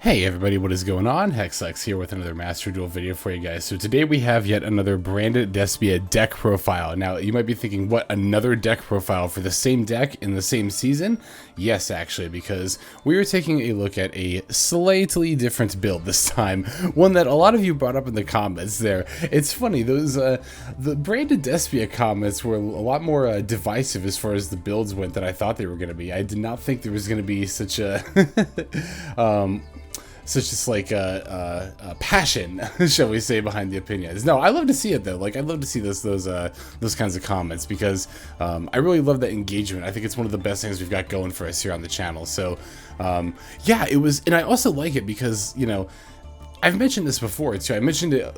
Hey everybody, what is going on? Hexlex here with another Master Duel video for you guys. So today we have yet another branded Despia deck profile. Now you might be thinking, what, another deck profile for the same deck in the same season? Yes, actually, because we are taking a look at a slightly different build this time. One that a lot of you brought up in the comments there. It's funny, those the branded Despia comments were a lot more divisive as far as the builds went than I thought they were going to be. I did not think there was going to be such a just like a passion, shall we say, behind the opinions. No, I love to see it though. Like, I love to see those kinds of comments because I really love that engagement. I think it's one of the best things we've got going for us here on the channel. So yeah, it was, and I also like it because, you know, I've mentioned this before too. I mentioned it,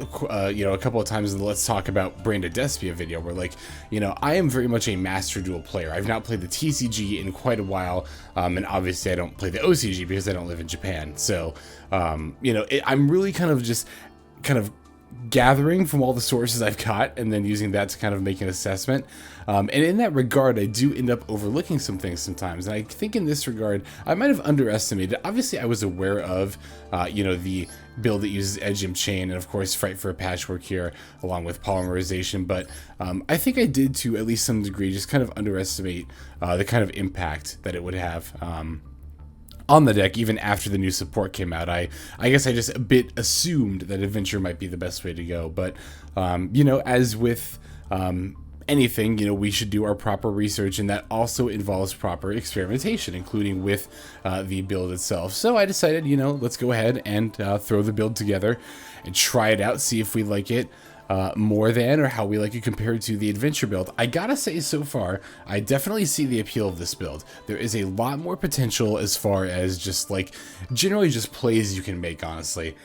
you know, a couple of times in the Let's Talk About Branded Despia video, where, like, you know, I am very much a Master Duel player. I've not played the TCG in quite a while, and obviously I don't play the OCG because I don't live in Japan. So, you know, I'm really kind of gathering from all the sources I've got and then using that to kind of make an assessment. And in that regard, I do end up overlooking some things sometimes. And I think in this regard, I might have underestimated. Obviously, I was aware of, you know, the build that uses Edge Imp Chain and, of course, Frightfur Patchwork here, along with Polymerization. But I think I did, to at least some degree, just kind of underestimate the kind of impact that it would have on the deck, even after the new support came out. I guess I just a bit assumed that Adventure might be the best way to go. But, you know, as with anything, you know, we should do our proper research, and that also involves proper experimentation, including with the build itself. So I decided, you know, let's go ahead and throw the build together and try it out, see if we like it more than, or how we like it compared to the Adventure build. I gotta say, so far, I definitely see the appeal of this build. There is a lot more potential as far as just, like, generally just plays you can make, honestly.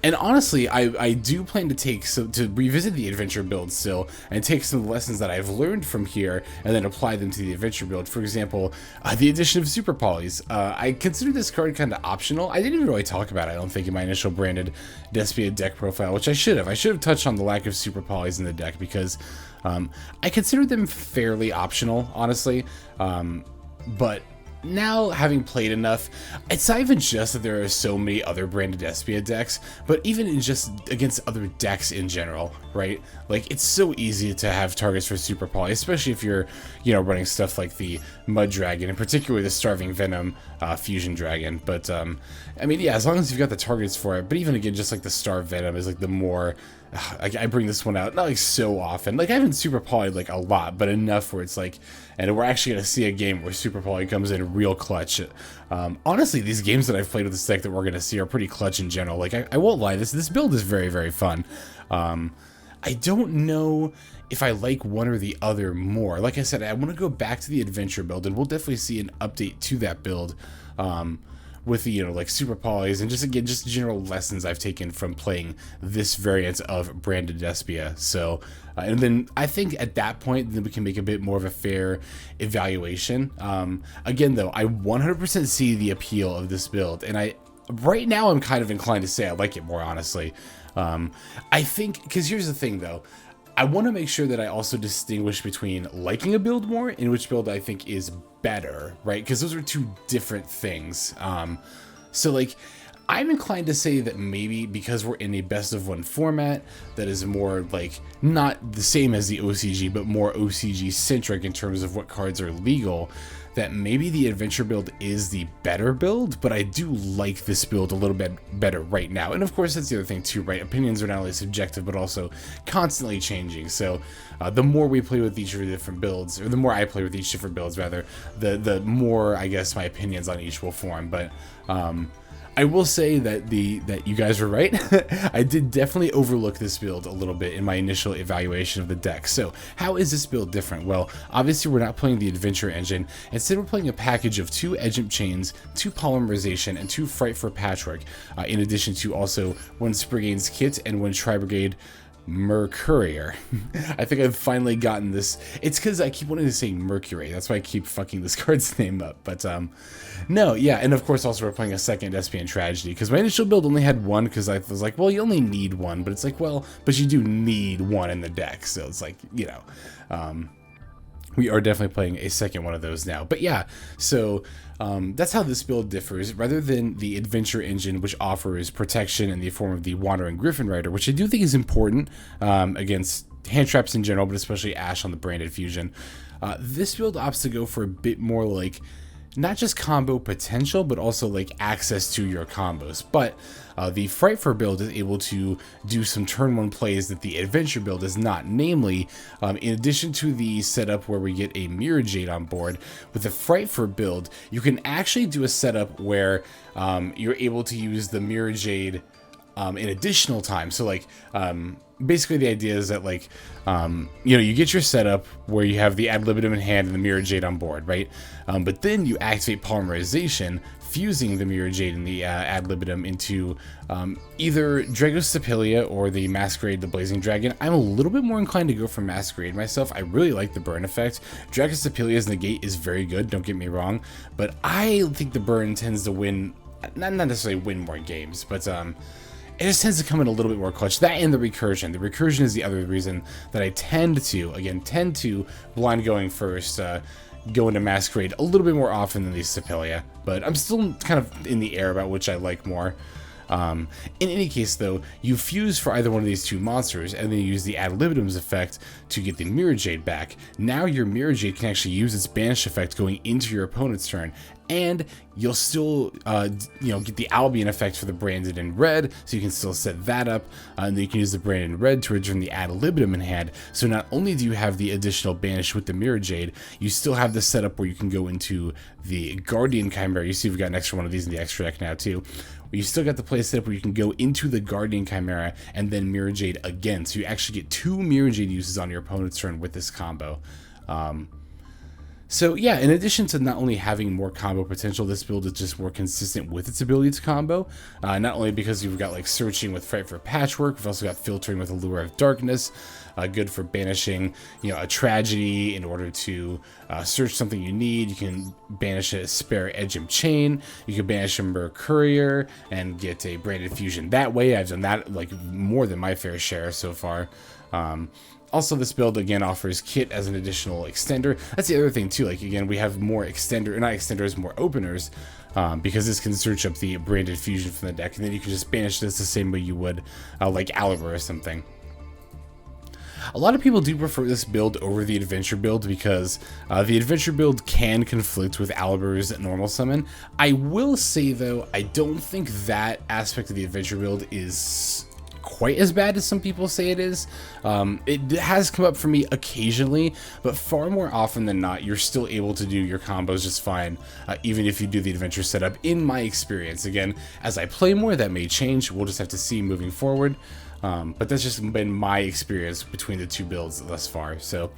And honestly, I do plan to revisit the Adventure build still and take some of the lessons that I've learned from here and then apply them to the Adventure build. For example, the addition of Super Polys. I consider this card kind of optional. I didn't even really talk about it, I don't think, in my initial branded Despia deck profile, which I should have. I should have touched on the lack of Super Polys in the deck because I consider them fairly optional, honestly. But now, having played enough, it's not even just that there are so many other branded Despia decks, but even in just against other decks in general, right? Like, it's so easy to have targets for Super Poly, especially if you're, you know, running stuff like the Mudragon, in particular the Starving Venom Fusion Dragon. But, I mean, yeah, as long as you've got the targets for it, but even again, just like the Starved Venom is like the more, I bring this one out, not like so often. Like, I haven't Super Poly'd like a lot, but enough where it's like, and we're actually going to see a game where Super Poly comes in real clutch. Honestly, these games that I've played with this deck that we're going to see are pretty clutch in general. Like, I won't lie, this build is very, very fun. I don't know if I like one or the other more. Like I said, I want to go back to the Adventure build, and we'll definitely see an update to that build with the, you know, like Super Polys and just, again, just general lessons I've taken from playing this variant of branded Despia. So, and then I think at that point, then we can make a bit more of a fair evaluation. Again, though, I 100% see the appeal of this build, and right now I'm kind of inclined to say I like it more, honestly. I think, because here's the thing, though. I want to make sure that I also distinguish between liking a build more and which build I think is better, right? Because those are two different things. So, like, I'm inclined to say that maybe because we're in a best of one format that is more, like, not the same as the OCG, but more OCG centric in terms of what cards are legal, that maybe the Adventure build is the better build, but I do like this build a little bit better right now. And of course, that's the other thing too, right? Opinions are not only subjective, but also constantly changing. So the more we play with each of the different builds, or the more I play with each different builds, rather, the more, I guess, my opinions on each will form. But I will say that that you guys were right. I did definitely overlook this build a little bit in my initial evaluation of the deck. So how is this build different? Well, obviously we're not playing the Adventure engine. Instead, we're playing a package of 2 Edge Imp Chains, 2 Polymerization, and 2 Frightfur Patchwork, in addition to also 1 Springans Kitt and 1 Tri-Brigade Mercourier. I think I've finally gotten this. It's because I keep wanting to say Mercury. That's why I keep fucking this card's name up. But no, yeah, and of course also we're playing a second Despian Tragedy, because my initial build only had 1, because I was like, well, you only need 1, but it's like, well, but you do need 1 in the deck, so it's like, you know, we are definitely playing a second one of those now. But yeah, so that's how this build differs. Rather than the adventure engine, which offers protection in the form of the Wandering Griffin Rider, which I do think is important against hand traps in general, but especially Ash on the branded fusion, this build opts to go for a bit more like not just combo potential, but also like access to your combos. But the Frightfur build is able to do some turn 1 plays that the Adventure build is not. Namely, in addition to the setup where we get a Mirrorjade on board, with the Frightfur build, you can actually do a setup where you're able to use the Mirrorjade in additional time. So like, basically the idea is that like, you know, you get your setup where you have the Ad Libitum in hand and the Mirrorjade on board, right? But then you activate Polymerization, fusing the Mirrorjade and the Ad Libitum into either Dragostepelia or the Masquerade the Blazing Dragon. I'm a little bit more inclined to go for Masquerade myself. I really like the burn effect. Dragostepelia's negate is very good, don't get me wrong, but I think the burn tends to win, not necessarily win more games, but it just tends to come in a little bit more clutch. That and the recursion. The recursion is the other reason that I tend to blind going first, go into Masquerade a little bit more often than the Sepelia, but I'm still kind of in the air about which I like more. In any case, though, you fuse for either one of these two monsters, and then you use the Ad Libitum's effect to get the Mirrorjade back. Now your Mirrorjade can actually use its banish effect going into your opponent's turn, and you'll still, you know, get the Albion effect for the branded in red, so you can still set that up, and then you can use the branded in red to return the Ad Libitum in hand. So not only do you have the additional banish with the Mirrorjade, you still have the setup where you can go into the Guardian Chimera. You see we've got an extra one of these in the extra deck now too. You still got the play setup where you can go into the Guardian Chimera and then Mirrorjade again. So you actually get 2 Mirrorjade uses on your opponent's turn with this combo. So yeah, in addition to not only having more combo potential, this build is just more consistent with its ability to combo. Not only because you've got like searching with Frightfur Patchwork, we've also got filtering with Allure of Darkness, good for banishing, you know, a tragedy in order to search something you need. You can banish a spare Edge Imp Chain. You can banish a Mercourier and get a branded fusion that way. I've done that like more than my fair share so far. Also, this build, again, offers Kitt as an additional extender. That's the other thing, too. Like, again, we have more extender, not extenders, more openers, because this can search up the branded fusion from the deck, and then you can just banish this the same way you would, like, Aluber or something. A lot of people do prefer this build over the adventure build because the adventure build can conflict with Aluber's normal summon. I will say, though, I don't think that aspect of the adventure build is quite as bad as some people say it is. It has come up for me occasionally, but far more often than not, you're still able to do your combos just fine, even if you do the adventure setup, in my experience. Again, as I play more, that may change. We'll just have to see moving forward. But that's just been my experience between the two builds thus far. So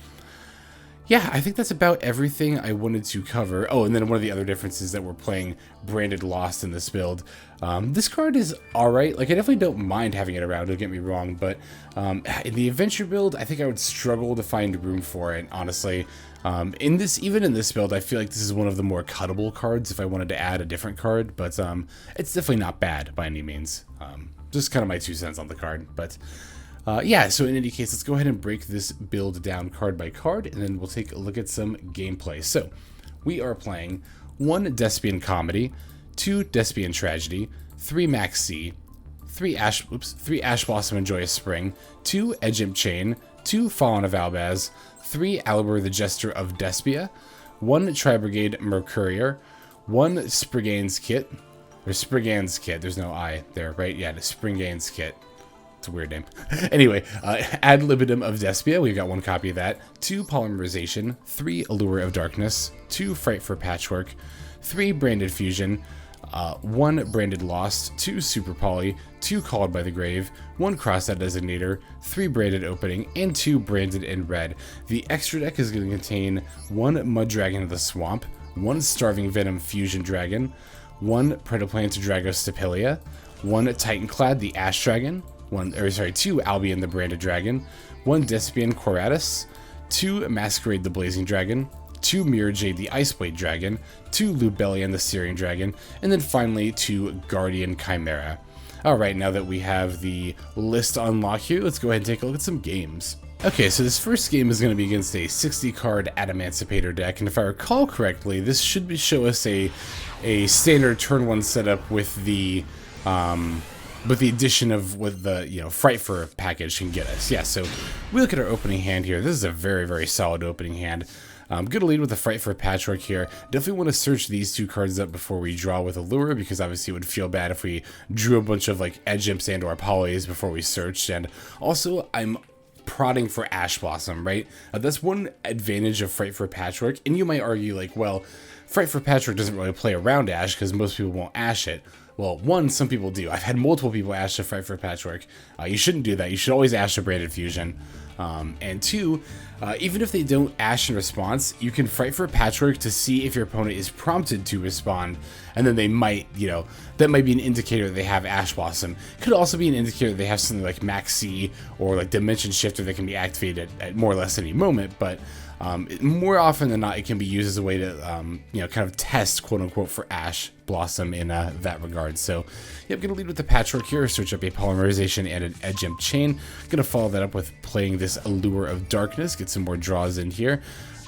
yeah, I think that's about everything I wanted to cover. Oh, and then one of the other differences that we're playing Branded Lost in this build. This card is alright. Like, I definitely don't mind having it around, don't get me wrong, but in the adventure build, I think I would struggle to find room for it, honestly. Even in this build, I feel like this is one of the more cuttable cards if I wanted to add a different card, but it's definitely not bad by any means. Just kind of my 2 cents on the card, but yeah, so in any case, let's go ahead and break this build down card by card, and then we'll take a look at some gameplay. So, we are playing 1 Despian Comedy, 2 Despian Tragedy, 3 Maxx, 3 Ash Blossom and Joyous Spring, 2 Edge Imp Chain, 2 Fallen of Albaz, 3 Aluber the Jester of Despia, 1 Tri-Brigade Mercourier, 1 Springans Kitt, or Springans Kitt, there's no I there, right? Yeah, the Springans Kitt. It's a weird name. Anyway, Ad Libitum of Despia, we've got 1 copy of that, 2 Polymerization, 3 Allure of Darkness, 2 Frightfur Patchwork, 3 Branded Fusion, 1 Branded Lost, 2 Super Poly, 2 Called by the Grave, 1 Crossout Desginator, 3 Branded Opening, and 2 Branded in Red. The extra deck is going to contain 1 Mudragon of the Swamp, 1 Starving Venom Fusion Dragon, 1 Predaplant Dragostepelia, 1 Titanklad the Ash Dragon, 2 Albion the Branded Dragon, 1 Despian Quaretits, 2 Masquerade the Blazing Dragon, 2 Mirrorjade the Iceblade Dragon, 2 Lubellion the Searing Dragon, and then finally 2 Guardian Chimera. Alright, now that we have the list unlocked here, let's go ahead and take a look at some games. Okay, so this first game is going to be against a 60-card Adamancipator deck, and if I recall correctly, this should show us a standard turn 1 setup with the addition of what the Frightfur package can get us. Yeah, so we look at our opening hand here. This is a very, very solid opening hand. Good to lead with the Frightfur Patchwork here. Definitely want to search these 2 cards up before we draw with Allure, because obviously it would feel bad if we drew a bunch of like Edge Imps and or Polys before we searched. And also, I'm prodding for Ash Blossom, right? That's one advantage of Frightfur Patchwork, and you might argue like, well, Frightfur Patchwork doesn't really play around Ash because most people won't Ash it. Well, one, some people do. I've had multiple people Ash the Frightfur Patchwork. You shouldn't do that. You should always Ash a Branded Fusion. And 2, even if they don't Ash in response, you can Frightfur Patchwork to see if your opponent is prompted to respond, and then they might, that might be an indicator that they have Ash Blossom. Could also be an indicator that they have something like Maxx or like Dimension Shifter that can be activated at more or less any moment, but more often than not, it can be used as a way to, kind of test, quote-unquote, for Ash Blossom in that regard. So, yep, going to lead with the Patchwork here, search up a Polymerization and an Edge Imp Chain. Going to follow that up with playing this Allure of Darkness, get some more draws in here.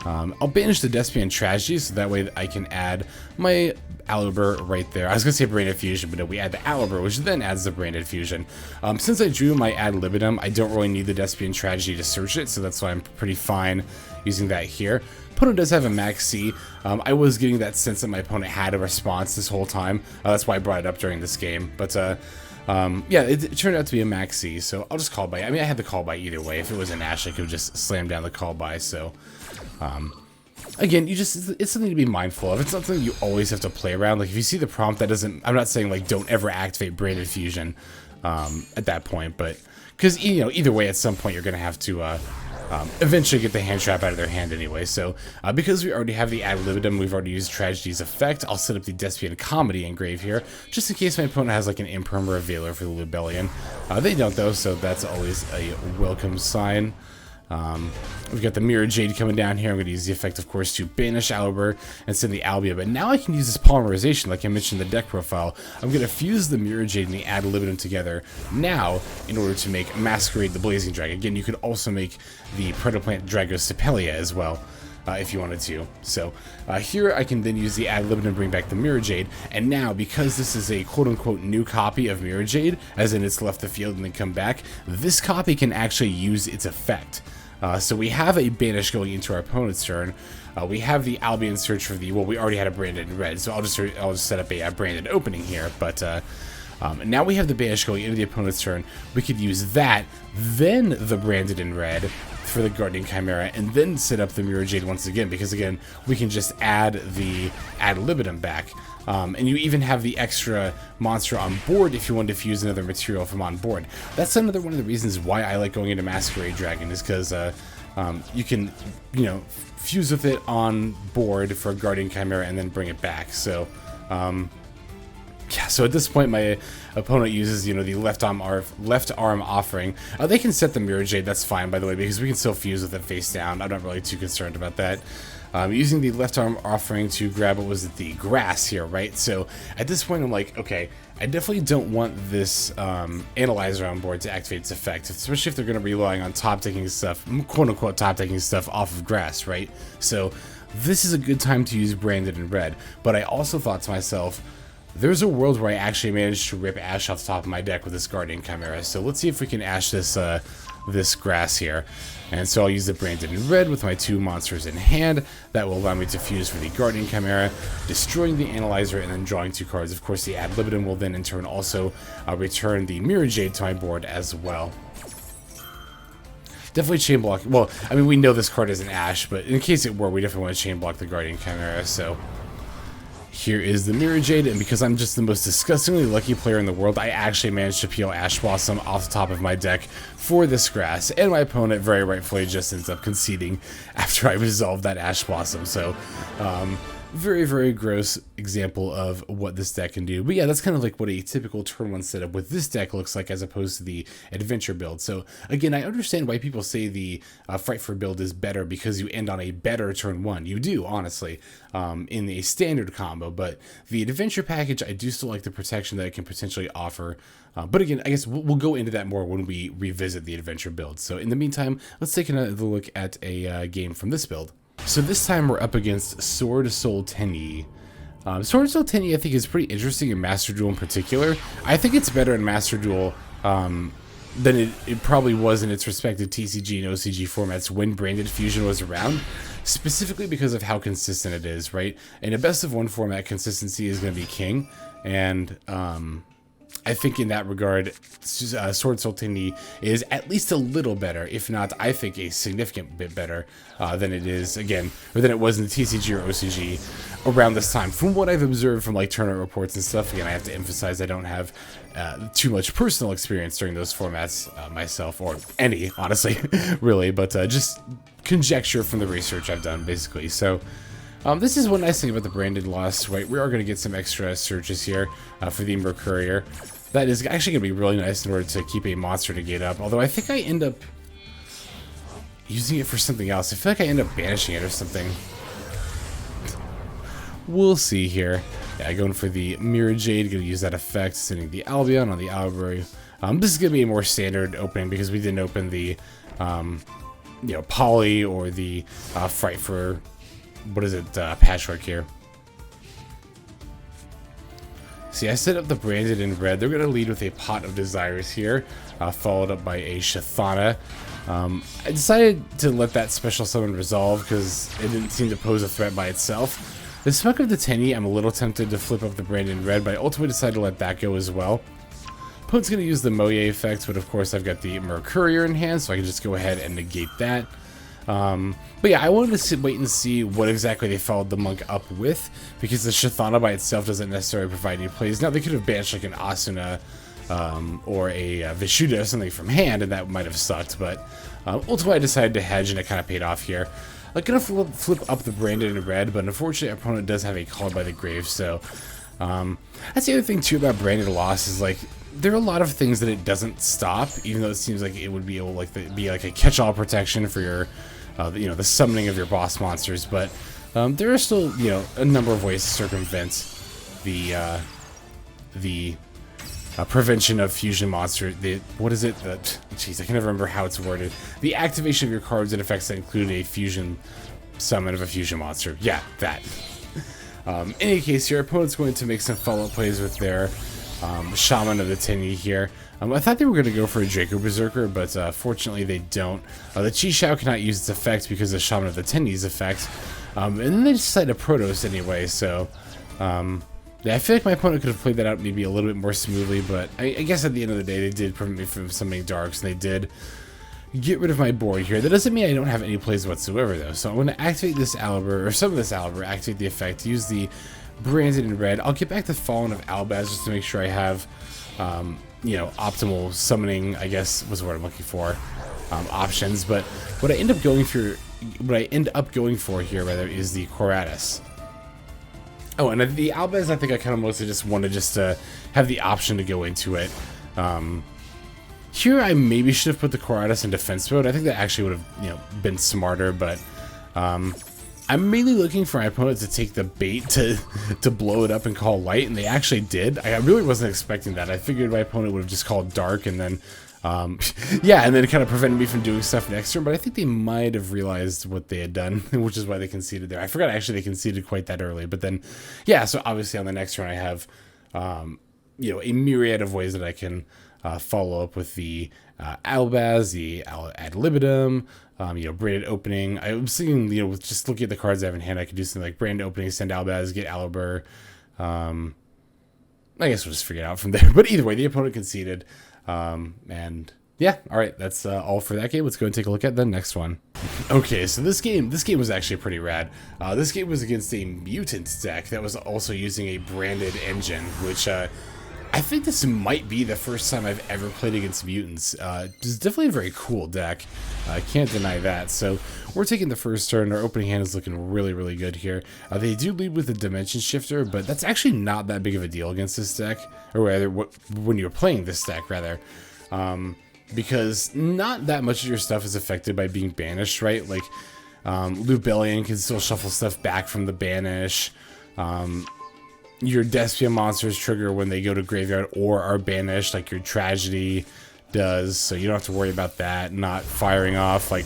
I'll banish the Despian Tragedy, so that way I can add my Aluber right there. I was going to say Branded Fusion, but no, we add the Aluber, which then adds the Branded Fusion. Since I drew my Ad Libitum, I don't really need the Despian Tragedy to search it, so that's why I'm pretty fine using that here. Opponent does have a Maxx. I was getting that sense that my opponent had a response this whole time. That's why I brought it up during this game. But yeah, it turned out to be a Maxx, so I'll just call by. I mean, I had the call by either way. If it was an Ash, I could have just slammed down the call by. So again, it's something to be mindful of. It's not something you always have to play around. Like if you see the prompt, that doesn't. I'm not saying like don't ever activate Branded Fusion at that point, but because either way, at some point you're gonna have to. Eventually get the hand trap out of their hand anyway. So because we already have the Ad Libitum, we've already used Tragedy's effect, I'll set up the Despian Comedy engrave here, just in case my opponent has like an Imperm or a Veiler for the Lubellion. They don't though, so that's always a welcome sign. We've got the Mirrorjade coming down here. I'm going to use the effect, of course, to banish Aluber and send the Albion. But now I can use this Polymerization, like I mentioned in the deck profile. I'm going to fuse the Mirrorjade and the Ad Libitum together now in order to make Masquerade the Blazing Dragon. Again, you could also make the Predaplant Dragostepelia as well, if you wanted to. So here I can then use the Ad Libitum to bring back the Mirrorjade, and now because this is a quote-unquote new copy of Mirrorjade, as in it's left the field and then come back, this copy can actually use its effect. So we have a banish going into our opponent's turn. We have the Albion search for the, well, we already had a branded in red, so I'll just set up a branded opening here. But now we have the banish going into the opponent's turn. We could use that, then the branded in red for the Guardian Chimera, and then set up the Mirrorjade once again, because again, we can just add the Ad Libitum back. And you even have the extra monster on board if you want to fuse another material from on board. That's another one of the reasons why I like going into Masquerade Dragon, is because you can, fuse with it on board for Guardian Chimera and then bring it back. So, yeah, so at this point, my opponent uses, the left arm offering. They can set the Mirrorjade, that's fine, by the way, because we can still fuse with it face down. I'm not really too concerned about that. Using the left arm offering to grab, what was it, the grass here, right? So at this point, I'm like, okay, I definitely don't want this analyzer on board to activate its effect, especially if they're going to be relying on top-taking stuff, quote-unquote top-taking stuff off of grass, right? So this is a good time to use Branded in red, but I also thought to myself, there's a world where I actually managed to rip Ash off the top of my deck with this Guardian Chimera, so let's see if we can Ash this this grass here. And so I'll use the Branded in red with my 2 monsters in hand. That will allow me to fuse for the Guardian Chimera, destroying the Analyzer and then drawing 2 cards. Of course, the Ad Libitum will then in turn also return the Mirrorjade to my board as well. Definitely chain block. Well, I mean, we know this card is an Ash, but in case it were, we definitely want to chain block the Guardian Chimera. So here is the Mirrorjade, and because I'm just the most disgustingly lucky player in the world, I actually managed to peel Ash Blossom off the top of my deck for this grass, and my opponent very rightfully just ends up conceding after I resolved that Ash Blossom. So very, very gross example of what this deck can do. But yeah, that's kind of like what a typical turn 1 setup with this deck looks like as opposed to the adventure build. So again, I understand why people say the Frightfur build is better because you end on a better turn 1. You do, honestly, in the standard combo. But the adventure package, I do still like the protection that it can potentially offer. But again, I guess we'll go into that more when we revisit the adventure build. So in the meantime, let's take another look at a game from this build. So this time we're up against Sword Soul Tenyi. Sword Soul Tenyi I think is pretty interesting in Master Duel in particular. I think it's better in Master Duel than it probably was in its respective TCG and OCG formats when Branded Fusion was around, specifically because of how consistent it is, right? In a best of 1 format, consistency is going to be king, and I think in that regard, Sword Soul Tenyi is at least a little better, if not, I think, a significant bit better than it is, again, or than it was in the TCG or OCG around this time. From what I've observed from like tournament reports and stuff, again, I have to emphasize I don't have too much personal experience during those formats myself, or any, honestly, really, but just conjecture from the research I've done, basically. So this is one nice thing about the branded loss, right? We are going to get some extra searches here for the Mercourier. That is actually going to be really nice in order to keep a monster to gate up. Although I think I end up using it for something else. I feel like I end up banishing it or something. We'll see here. Yeah, going for the Mirrorjade, going to use that effect, sending the Albion on the Aluber. This is going to be a more standard opening because we didn't open the, Poly or the Frightfur, what is it, Patchwork here. See, I set up the branded in red. They're going to lead with a Pot of Desires here, followed up by a Chthana. I decided to let that special summon resolve because it didn't seem to pose a threat by itself. The Smoke of the Tenyi, I'm a little tempted to flip up the branded in red, but I ultimately decided to let that go as well. Opponent's going to use the Moye effect, but of course I've got the Mercourier in hand, so I can just go ahead and negate that. But yeah, I wanted to wait and see what exactly they followed the monk up with, because the Chthana by itself doesn't necessarily provide any plays. Now, they could have banished like an Asuna or a Vishuddha or something from hand, and that might have sucked, but ultimately I decided to hedge, and it kind of paid off here. I'm going to flip up the branded in red, but unfortunately our opponent does have a Called by the Grave, so that's the other thing too about branded loss is like, there are a lot of things that it doesn't stop, even though it seems like it would be able to be like a catch-all protection for your the summoning of your boss monsters, but there are still, a number of ways to circumvent the prevention of fusion monster. What is it? Jeez, I can never remember how it's worded. The activation of your cards and effects that include a fusion summon of a fusion monster. Yeah, that. In any case, your opponent's going to make some follow-up plays with their Shaman of the Tenyi here. I thought they were going to go for a Draco Berserker, but fortunately they don't. The Chi Shao cannot use its effect because of Shaman of the Tenyi's effect. And then they decided to Protos anyway, so yeah, I feel like my opponent could have played that out maybe a little bit more smoothly, but I guess at the end of the day they did prevent me from summoning Darks, and they did get rid of my board here. That doesn't mean I don't have any plays whatsoever, though. So I'm going to activate this Aluber, or some of this Aluber, activate the effect, use the branded in red. I'll get back to Fallen of Albaz just to make sure I have, optimal summoning, I guess was what I'm looking for, options. But what I end up going for, here rather, is the Quaretits. Oh, and the Albaz, I think I kind of mostly just wanted to have the option to go into it. Here I maybe should have put the Quaretits in defense mode. I think that actually would have, been smarter, but I'm mainly looking for my opponent to take the bait to blow it up and call light, and they actually did. I really wasn't expecting that. I figured my opponent would have just called dark, and then, yeah, and then it kind of prevented me from doing stuff next turn, but I think they might have realized what they had done, which is why they conceded there. I forgot actually they conceded quite that early, but then, yeah, so obviously on the next turn I have, a myriad of ways that I can follow up with the Albaz, the Ad Libitum, branded opening. I was thinking, with just looking at the cards I have in hand, I could do something like branded opening, send Albaz, get Aluber. I guess we'll just figure it out from there. But either way, the opponent conceded. And yeah, all right, that's all for that game. Let's go and take a look at the next one. Okay, so this game was actually pretty rad. This game was against a Mutant deck that was also using a branded engine, which I I think this might be the first time I've ever played against mutants. It's definitely a very cool deck. I can't deny that. So we're taking the first turn. Our opening hand is looking really, really good here. They do lead with a Dimension Shifter, but that's actually not that big of a deal against this deck. Or rather, when you're playing this deck, rather. Because not that much of your stuff is affected by being banished, right? Like, Lubellion can still shuffle stuff back from the banish. Your Despian monsters trigger when they go to graveyard or are banished, like your Tragedy does, so you don't have to worry about that not firing off. Like,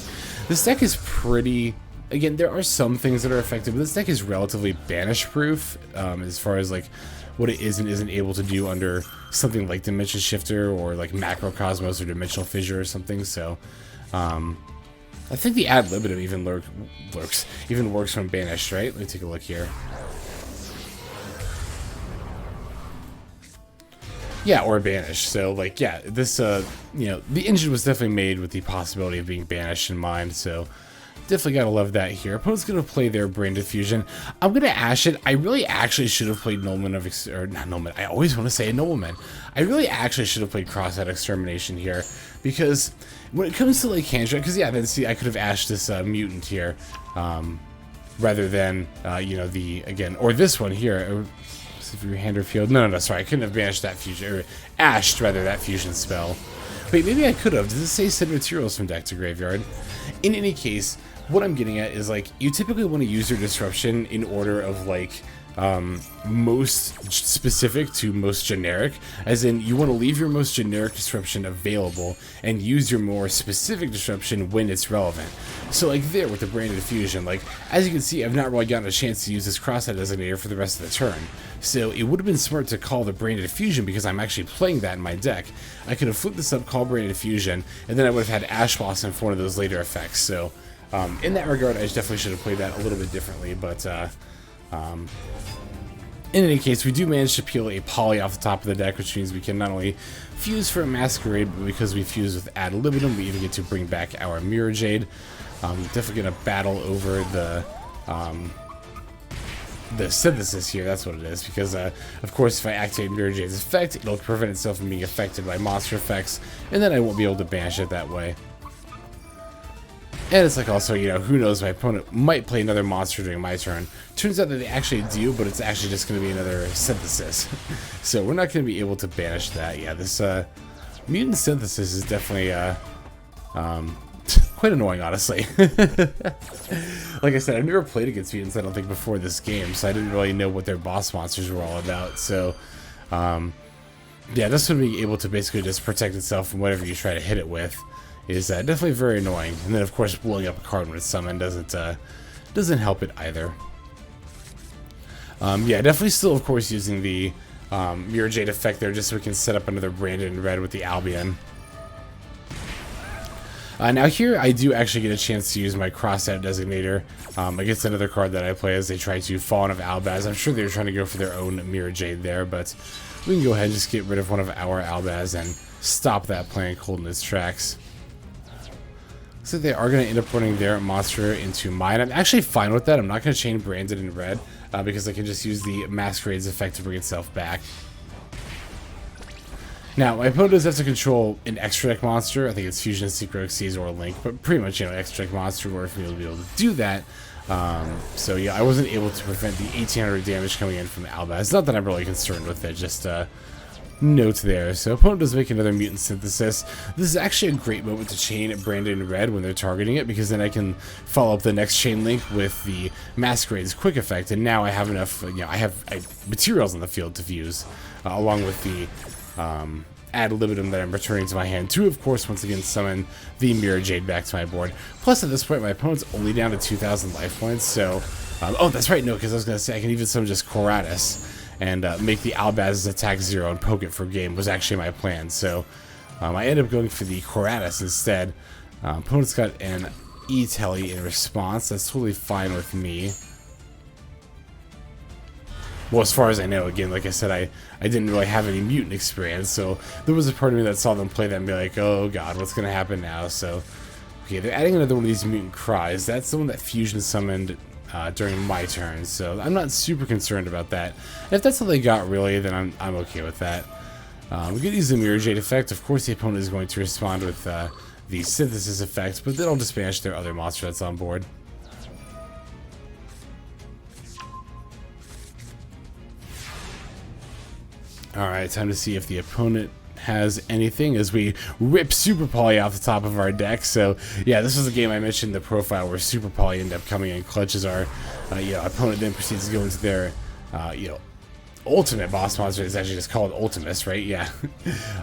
this deck is pretty... Again, there are some things that are effective, but this deck is relatively banish-proof as far as, like, what it is and isn't able to do under something like Dimension Shifter or, like, Macrocosmos or Dimensional Fissure or something, so... I think the Ad Libitum even works when banished, right? Let me take a look here. Yeah, or banished. So, like, yeah, this, you know, the engine was definitely made with the possibility of being banished in mind, so definitely gotta love that here. Opponent's gonna play their Brain Diffusion. I'm gonna Ash it. I really actually should have played Nobleman of, or not Nobleman, I always want to say Nobleman. I really actually should have played Crossout Extermination here, because when it comes to, like, hand draw, because, yeah, then see, I could have Ashed this Mutant here, rather than, you know, the, again, or this one here. If your hand or field. No, sorry, I couldn't have banished that fusion, or ashed rather that fusion spell. Wait, maybe I could have. Does it say send materials from deck to graveyard? In any case, what I'm getting at is, like, you typically want to use your disruption in order of, like, most specific to most generic, as in you want to leave your most generic disruption available and use your more specific disruption when it's relevant. So, like, there with the Brand Diffusion, like, as you can see, I've not really gotten a chance to use this Crossout Designator for the rest of the turn. So it would have been smart to call the Brand Diffusion because I'm actually playing that in my deck. I could have flipped this up, called Brand Diffusion, and then I would have had Ash Blossom for one of those later effects. So in that regard, I definitely should have played that a little bit differently, but in any case, we do manage to peel a Poly off the top of the deck, which means we can not only fuse for a Masquerade, but because we fuse with Ad Libitum, we even get to bring back our Mirrorjade. Definitely going to battle over the synthesis here, that's what it is, because of course if I activate Mirrorjade's effect, it'll prevent itself from being affected by monster effects, and then I won't be able to banish it that way. And it's like, also, you know, who knows, my opponent might play another monster during my turn. Turns out that they actually do, but it's actually just going to be another synthesis. So we're not going to be able to banish that. Yeah, this mutant synthesis is definitely quite annoying, honestly. Like I said, I've never played against mutants, I don't think, before this game, so I didn't really know what their boss monsters were all about. So, yeah, this would be able to basically just protect itself from whatever you try to hit it with is definitely very annoying. And then, of course, blowing up a card when it's summoned doesn't help it either. Yeah, definitely still, of course, using the Mirrorjade effect there just so we can set up another Branded in red with the Albion. Now here I do actually get a chance to use my Crossout Designator against another card that I play as they try to Fallen of Albaz. I'm sure they're trying to go for their own Mirrorjade there, but we can go ahead and just get rid of one of our Albaz and stop that playing cold in its tracks. So they are going to end up running their monster into mine. I'm actually fine with that. I'm not going to chain Branded in red because I can just use the Masquerade's effect to bring itself back. Now, my opponent does have to control an extra deck monster. I think it's Fusion, Synchro Xyz, or Link, but pretty much, you know, extra deck monster in order for me to be able to do that. So yeah, I wasn't able to prevent the 1800 damage coming in from Albaz. Not that I'm really concerned with it, just note there. So opponent does make another Mutant Synthesis. This is actually a great moment to chain Branded in red when they're targeting it, because then I can follow up the next chain link with the Masquerade's quick effect, and now I have enough, you know, I have materials on the field to fuse, along with the Ad Libitum that I'm returning to my hand to, of course, once again summon the Mirrorjade back to my board. Plus, at this point, my opponent's only down to 2,000 life points, so... oh, that's right, no, because I was going to say I can even summon just Quaretits and make the Albaz's attack 0 and poke it for game was actually my plan. So I ended up going for the Quaretits instead. Opponent's got an E-Telly in response. That's totally fine with me. Well, as far as I know, again, like I said, I didn't really have any mutant experience, so there was a part of me that saw them play that and be like, oh god, what's going to happen now? So, okay, they're adding another one of these mutant cries. That's the one that Fusion summoned during my turn, so I'm not super concerned about that. And if that's all they got, really, then I'm okay with that. We could use the Mirrorjade effect. Of course, the opponent is going to respond with the Synthesis effect, but then I'll just banish their other monster that's on board. Alright, time to see if the opponent has anything as we rip Super Poly off the top of our deck. So yeah, this was a game I mentioned in the profile where Super Poly ended up coming in clutch as our opponent then proceeds to go into their ultimate boss monster. Is actually just called Ultimus, right? Yeah.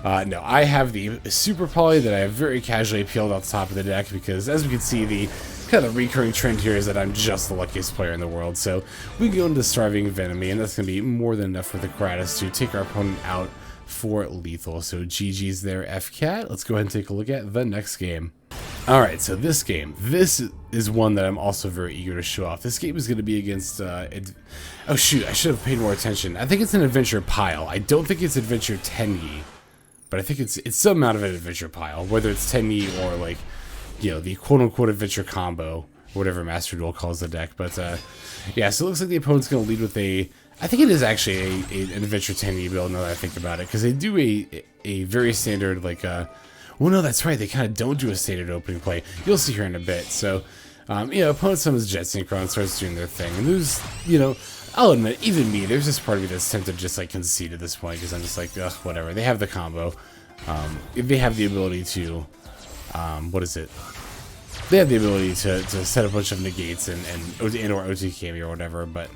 No, I have the Super Poly that I have very casually peeled off the top of the deck because, as we can see, the kind of recurring trend here is that I'm just the luckiest player in the world. So we can go into Starving Venomy, and that's going to be more than enough for the Quaretits to take our opponent out for lethal. So GG's there, FCat. Let's go ahead and take a look at the next game. Alright, so this game, this is one that I'm also very eager to show off. This game is going to be against, oh shoot, I should have paid more attention. I think it's an adventure pile. I don't think it's adventure Tenyi, but I think it's some amount of an adventure pile, whether it's Tenyi or like, the quote-unquote adventure combo, whatever Master Duel calls the deck. But yeah, so it looks like the opponent's going to lead with I think it is actually an adventure Tenyi build now that I think about it, because they do a very standard, like, well, no, that's right, they kind of don't do a standard opening play. You'll see here in a bit. So, opponent summons Jet Synchron, starts doing their thing, and there's, I'll admit, even me, there's this part of me that's tempted to just, like, concede at this point, because I'm just like, ugh, whatever. They have the combo. They have the ability to, what is it? They have the ability to set a bunch of negates and or OTK or whatever, but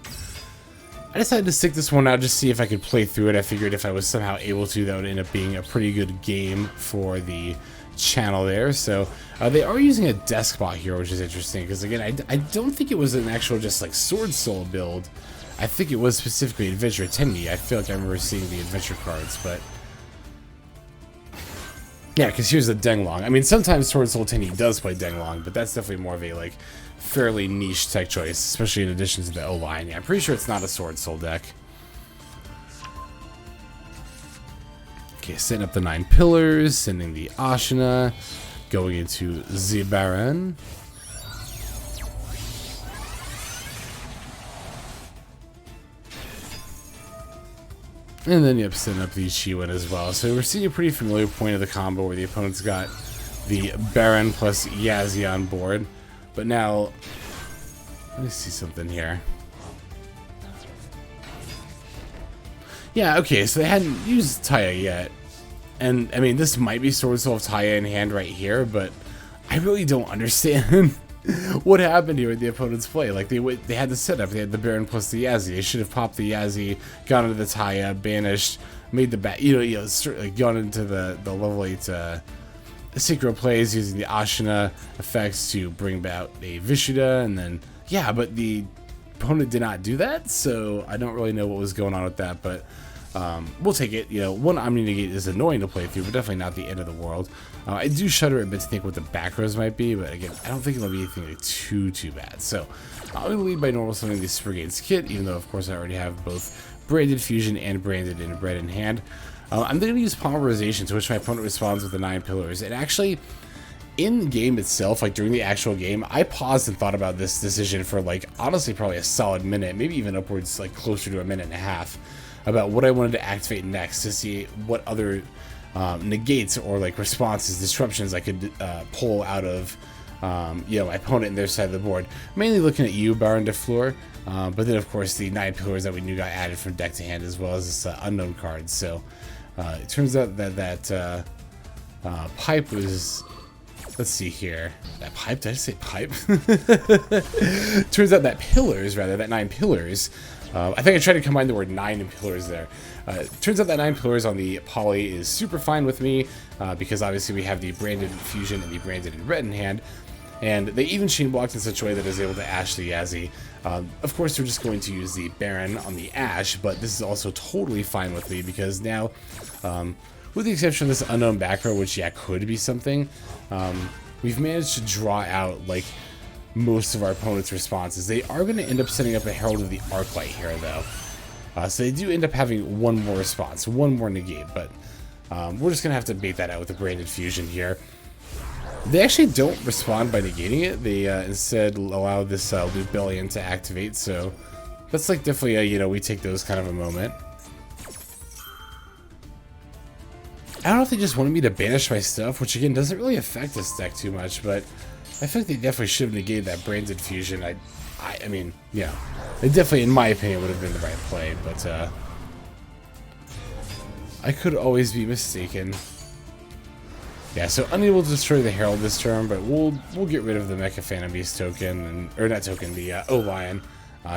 I decided to stick this one out just to see if I could play through it. I figured if I was somehow able to, that would end up being a pretty good game for the channel there. So they are using a desk bot here, which is interesting, because again, I don't think it was an actual just like Sword Soul build. I think it was specifically Adventure Tenyi. I feel like I remember seeing the adventure cards, but yeah, because here's the Denglong. I mean, sometimes Sword Soul Tenyi does play Denglong, but that's definitely more of a like fairly niche tech choice, especially in addition to the O-line. Yeah, I'm pretty sure it's not a Sword Soul deck. Okay, setting up the 9 pillars, sending the Ashina, going into the Baron. And then, yep, setting up the Chiwen as well. So we're seeing a pretty familiar point of the combo where the opponent's got the Baron plus Yazzie on board. But now, let me see something here. Yeah, okay, so they hadn't used Taya yet. And, I mean, this might be Sword Soul of Taya in hand right here, but I really don't understand what happened here with the opponent's play. Like, they had the setup. They had the Baron plus the Yazzie. They should have popped the Yazzie, gone into the Taya, banished, made the gone into the level 8 synchro plays using the Ashina effects to bring about a Vishuda, and then, yeah, but the opponent did not do that, so I don't really know what was going on with that, but we'll take it. One Omni Negate is annoying to play through, but definitely not the end of the world. I do shudder a bit to think what the back rows might be, but again, I don't think it'll be anything like too bad. So I'm going to lead by normal summoning the Springans Kitt, even though, of course, I already have both Branded Fusion and Branded Inbred in hand. I'm going to use Polymerization, to which my opponent responds with the 9 pillars. And actually, in the game itself, like during the actual game, I paused and thought about this decision for like, honestly, probably a solid minute, maybe even upwards, like closer to a minute and a half, about what I wanted to activate next to see what other negates or like responses, disruptions I could pull out of my opponent and their side of the board. Mainly looking at you, Baron de Fleur, but then of course the 9 pillars that we knew got added from deck to hand, as well as this unknown card. So it turns out that pipe was, let's see here, that pipe, did I say pipe? Turns out that pillars, rather, that 9 pillars, I think I tried to combine the word 9 and pillars there. Turns out that 9 pillars on the poly is super fine with me, because obviously we have the Branded Fusion and the Branded in red in hand, and they even chain blocked in such a way that is able to Ash the Yazzie. Of course, we're just going to use the Baron on the Ash, but this is also totally fine with me, because now, with the exception of this unknown back row, which, yeah, could be something, we've managed to draw out, like, most of our opponent's responses. They are going to end up setting up a Herald of the Arclight here, though. So they do end up having one more response, one more negate, but we're just going to have to bait that out with the Branded Fusion here. They actually don't respond by negating it. They instead allow this Lubellion to activate, so that's like definitely a, we take those kind of a moment. I don't know if they just wanted me to banish my stuff, which again doesn't really affect this deck too much, but I feel like they definitely should have negated that branded fusion. I mean, yeah, it definitely, in my opinion, would have been the right play, but I could always be mistaken. Yeah, so unable to destroy the Herald this turn, but we'll get rid of the Mecha Phantom Beast token, or not token, the O-Lion,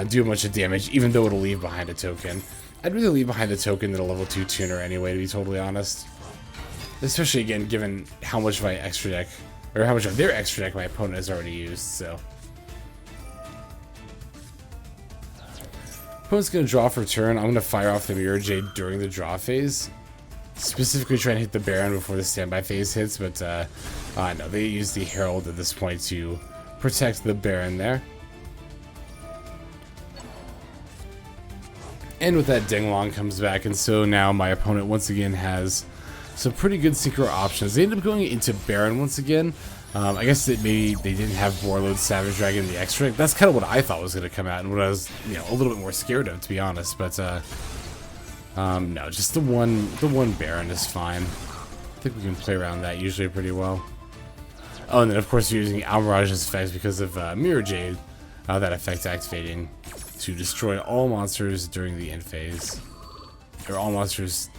do a bunch of damage, even though it'll leave behind a token. I'd really leave behind the token than a level 2 tuner anyway, to be totally honest. Especially, again, given how much of my extra deck, or how much of their extra deck my opponent has already used, so. Opponent's going to draw for turn. I'm going to fire off the Mirrorjade during the draw phase. Specifically trying to hit the Baron before the standby phase hits, but no, they use the Herald at this point to protect the Baron there. And with that, Denglong comes back, and so now my opponent once again has some pretty good synchro options. They end up going into Baron once again. I guess that maybe they didn't have Warlord, Savage Dragon, and the X-Ray. That's kind of what I thought was going to come out, and what I was, you know, a little bit more scared of, to be honest. But no, just the one Baron is fine. I think we can play around that usually pretty well. Oh, and then of course you're using Almirage's effects because of Mirrorjade, that effect activating to destroy all monsters during the end phase. Or all monsters.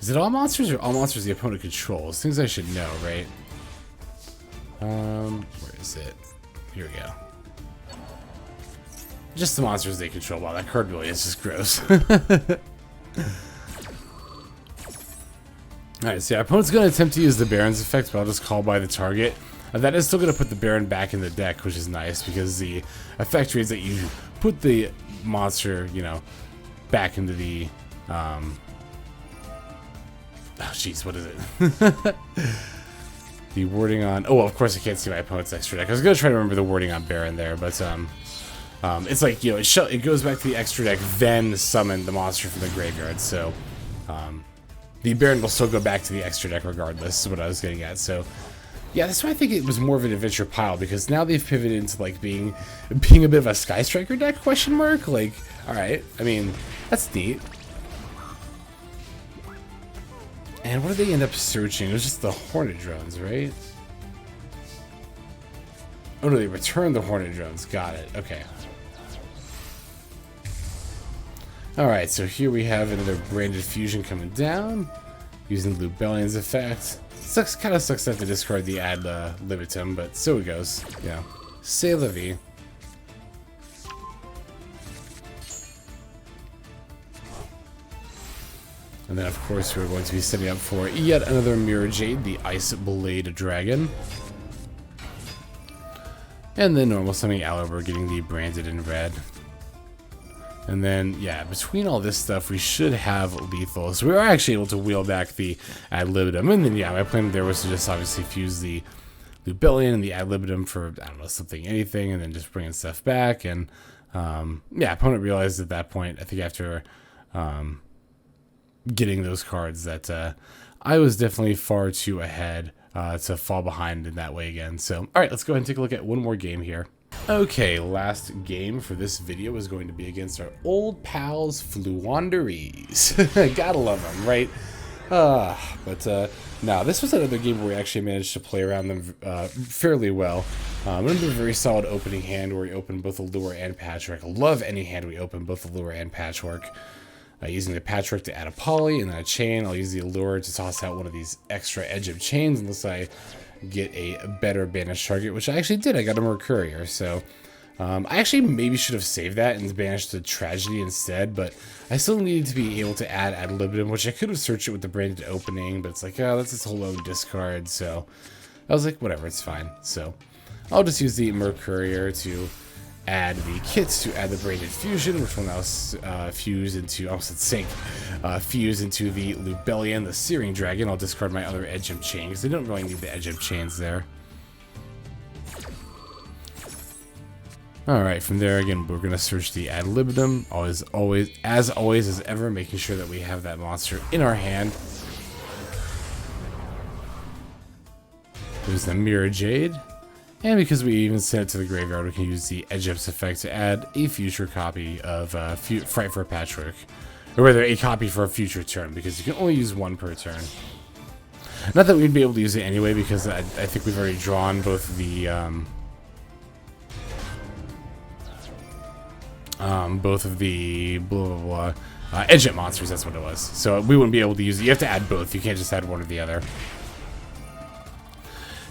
Is it all monsters or all monsters the opponent controls? Things I should know, right? Where is it? Here we go. Just the monsters they control. Wow, that card really is just gross. Alright, so yeah, opponent's going to attempt to use the Baron's effect, but I'll just call by the target. That is still going to put the Baron back in the deck, which is nice, because the effect reads that you put the monster, you know, back into the, oh jeez, what is it? The wording on, oh, well, of course I can't see my opponent's extra deck. I was going to try to remember the wording on Baron there, but, it's like, you know, it goes back to the extra deck, then summon the monster from the graveyard, so, the Baron will still go back to the extra deck regardless, is what I was getting at, so, yeah, that's why I think it was more of an adventure pile, because now they've pivoted into, like, being a bit of a Sky Striker deck, question mark? Like, alright, I mean, that's neat. And what did they end up searching? It was just the Hornet drones, right? Oh no, they returned the Hornet drones. Got it. Okay. Alright, so here we have another branded fusion coming down, using Lubellion's effect. Kind of sucks to have to discard the Ad Libitum, but so it goes. Yeah. C'est la vie. And then, of course, we're going to be setting up for yet another Mirrorjade, the Iceblade Dragon. And then normal summoning Aluber, getting the branded in red. And then, yeah, between all this stuff, we should have lethal. So we are actually able to wheel back the Ad Libitum. And then, yeah, my plan there was to just obviously fuse the Lubellion and the Ad Libitum for, I don't know, something, anything, and then just bringing stuff back. And, yeah, opponent realized at that point, I think after getting those cards, that I was definitely far too ahead to fall behind in that way again. So, all right, let's go ahead and take a look at one more game here. Okay, last game for this video is going to be against our old pals, Floowandereeze. Gotta love them, right? But now, this was another game where we actually managed to play around them fairly well. Another very solid opening hand where we opened both Allure and Patchwork. I love any hand we open both Allure and Patchwork. Using the Patchwork to add a poly and then a chain. I'll use the Allure to toss out one of these extra Edge Imp Chains unless I get a better banished target, which I actually did. I got a Mercourier, so I actually maybe should have saved that and banished the Tragedy instead, but I still needed to be able to add Ad Libitum, which I could have searched it with the branded opening, but it's like, oh, that's its whole own discard, so I was like, whatever, it's fine. So I'll just use the Mercourier to add the kits to add the branded fusion, which will now fuse into, I almost said sync, fuse into the Lubellion, the Searing Dragon. I'll discard my other Edge Imp Chain, because they don't really need the Edge Imp Chains there. Alright, from there, again, we're going to search the Ad Libitum, as always as ever, making sure that we have that monster in our hand. There's the Mirrorjade. And because we even sent it to the graveyard, we can use the Edge Imp's effect to add a future copy of Frightfur Patchwork. Or rather, a copy for a future turn, because you can only use one per turn. Not that we'd be able to use it anyway, because I think we've already drawn both the both of the blah blah blah Edge Imp monsters. That's what it was. So we wouldn't be able to use it. You have to add both. You can't just add one or the other.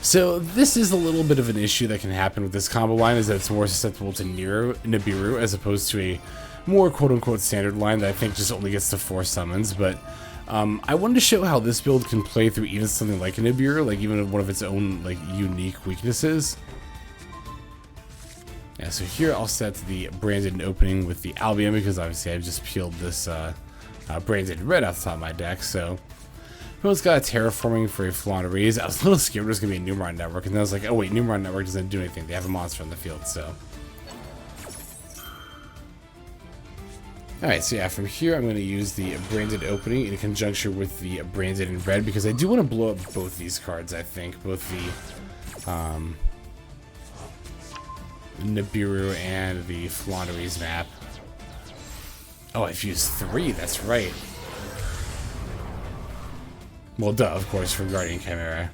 So this is a little bit of an issue that can happen with this combo line, is that it's more susceptible to Nibiru as opposed to a more quote-unquote standard line that I think just only gets to 4 summons. But I wanted to show how this build can play through even something like a Nibiru, like even one of its own like unique weaknesses. Yeah, so here I'll set the branded opening with the Albion, because obviously I've just peeled this branded red off the top of my deck. So it's got a terraforming for a Floowandereeze. I was a little scared it was going to be a Numeron Network, and then I was like, oh wait, Numeron Network doesn't do anything. They have a monster on the field, so. Alright, so yeah, from here I'm going to use the branded opening in conjunction with the branded in red, because I do want to blow up both these cards, I think. Both the Nibiru and the Floowandereeze map. Oh, I've used 3, that's right. Well, duh, of course, for Guardian Chimera.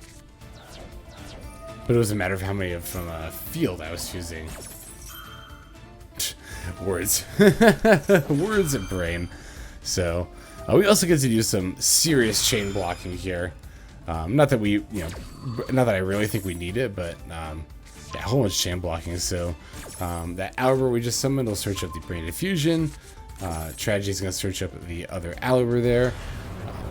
But it doesn't matter how many from a field I was using. Words. Words and brain. So, we also get to do some serious chain blocking here. Not that we, not that I really think we need it, but, yeah, a whole bunch of chain blocking. So, that Aluber we just summoned will search up the Branded Fusion. Tragedy is going to search up the other Aluber there.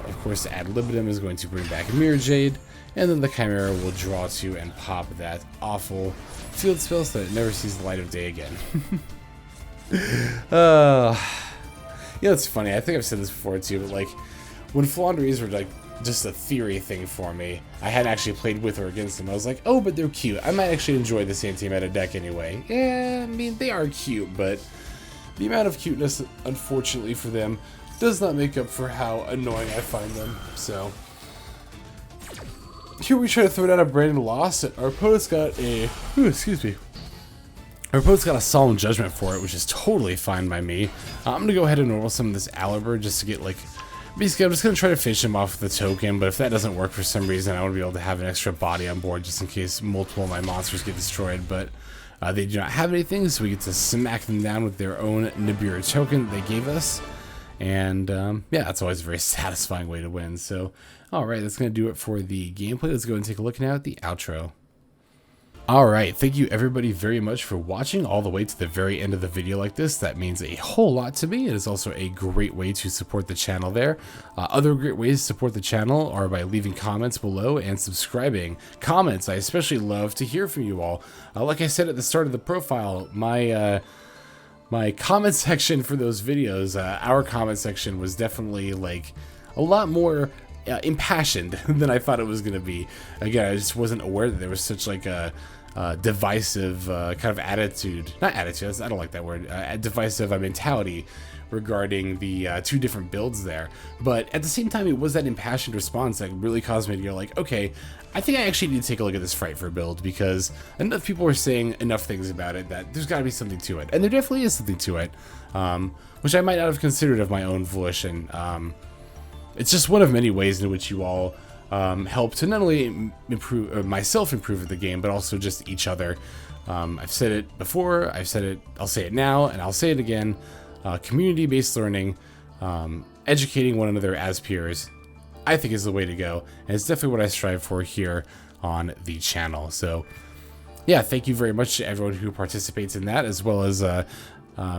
Of course, Ad Libitum is going to bring back Mirrorjade, and then the Chimera will draw 2 and pop that awful field spell so that it never sees the light of day again. It's funny. I think I've said this before too, but like when Floowandereeze were like just a theory thing for me, I hadn't actually played with or against them. I was like, oh, but they're cute. I might actually enjoy this anti-meta deck anyway. Yeah, I mean, they are cute, but the amount of cuteness, unfortunately for them, does not make up for how annoying I find them. So here we try to throw down a Brandon loss. Our opponent's got a Our opponent's got a Solemn Judgment for it, which is totally fine by me. I'm gonna go ahead and normal summon this Aluber just to get like, basically I'm just gonna try to finish him off with the token, but if that doesn't work for some reason, I want to be able to have an extra body on board just in case multiple of my monsters get destroyed. But they do not have anything, so we get to smack them down with their own Nibiru token they gave us. And yeah, that's always a very satisfying way to win. So, alright, that's going to do it for the gameplay. Let's go and take a look now at the outro. Alright, thank you everybody very much for watching all the way to the very end of the video like this. That means a whole lot to me. It is also a great way to support the channel there. Other great ways to support the channel are by leaving comments below and subscribing. Comments, I especially love to hear from you all. Like I said at the start of the profile, my comment section for those videos, our comment section was definitely like a lot more impassioned than I thought it was going to be. Again, I just wasn't aware that there was such like a divisive kind of attitude, not attitude, I don't like that word, divisive mentality regarding the 2 different builds there. But at the same time, it was that impassioned response that really caused me to go like, okay, I think I actually need to take a look at this Frightfur build, because enough people are saying enough things about it that there's got to be something to it. And there definitely is something to it, which I might not have considered of my own volition. It's just one of many ways in which you all help to not only improve, or myself improve at the game, but also just each other. I've said it before, I've said it, I'll say it now, and I'll say it again. Community-based learning, educating one another as peers, I think is the way to go, and it's definitely what I strive for here on the channel. So yeah, thank you very much to everyone who participates in that, as well as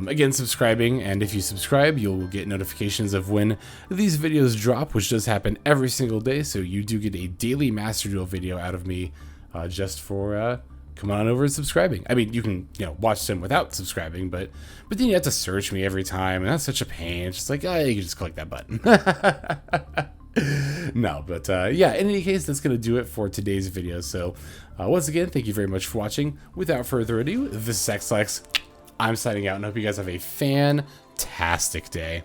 again, subscribing. And if you subscribe, you'll get notifications of when these videos drop, which does happen every single day. So you do get a daily Master Duel video out of me, just for coming on over and subscribing. I mean, you can watch them without subscribing, but then you have to search me every time, and that's such a pain. It's just like, you can just click that button. No, but yeah, in any case, that's going to do it for today's video. So once again, thank you very much for watching. Without further ado, this is XLex. I'm signing out, and hope you guys have a fantastic day.